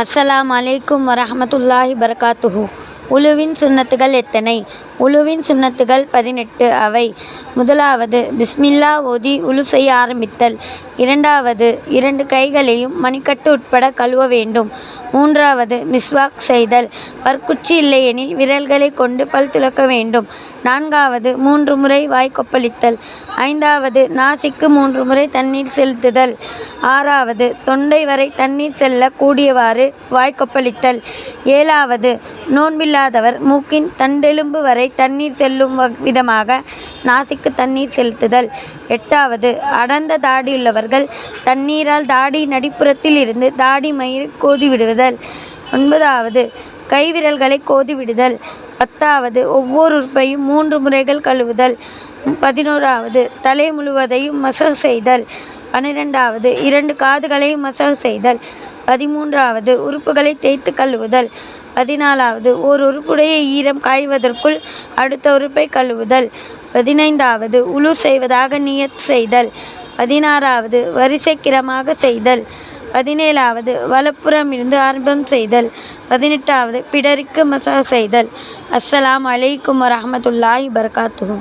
அஸ்ஸலாமு அலைக்கும் வரஹ்மத்துல்லாஹி பரகாத்துஹு. உலுவின் சுன்னத்துகள் எத்தனை? உலுவின் சுன்னத்துகள் 18. அவை: முதலாவது, பிஸ்மில்லா ஓதி உலு செய்ய ஆரம்பித்தல். இரண்டாவது, 2 கைகளையும் மணிக்கட்டு உட்பட கழுவ வேண்டும். மூன்றாவது, மிஸ்வாக் செய்தல். பற்குச்சி இல்லையெனில் விரல்களை கொண்டு பல் துலக்க வேண்டும். நான்காவது, 3 முறை வாய் கொப்பளித்தல். ஐந்தாவது, நாசிக்கு 3 முறை தண்ணீர் செலுத்துதல். ஆறாவது, தொண்டை வரை தண்ணீர் செல்ல கூடியவாறு வாய் கொப்பளித்தல். ஏழாவது, நோன்பில்லாதவர் மூக்கின் தண்டெலும்பு வரை தண்ணீர் செல்லும் விதமாக நாசிக்கு தண்ணீர் செலுத்துதல். எட்டாவது, அடர்ந்த தாடியுள்ளவர்கள் தண்ணீரால் தாடி நடிப்புறத்தில் இருந்து தாடி மயிரை கோதி விடுதல். ஒன்பதாவது, கைவிரல்களை கோதி விடுதல். பத்தாவது, ஒவ்வொரு உறுப்பையும் 3 முறைகள் கழுவுதல். 11வது, தலை முழுவதையும் மசஹ் செய்தல். 12வது, 2 காதுகளையும் மசஹ் செய்தல். 13வது, உறுப்புகளை தேய்த்து கழுவுதல். 14வது, ஒரு உறுப்புடைய ஈரம் காய்வதற்குள் அடுத்த உறுப்பை கழுவுதல். 15வது, உலு செய்வதாக நியத் செய்தல். 16வது, வரிசைக்கிரமாக செய்தல். 17வது, வலப்புறம் இருந்து ஆரம்பம் செய்தல். 18வது, பிடரிக்கு மசஹ் செய்தல். அஸ்ஸலாமு அலைக்கும் வரஹ்மத்துல்லாஹி பரகாத்துஹு.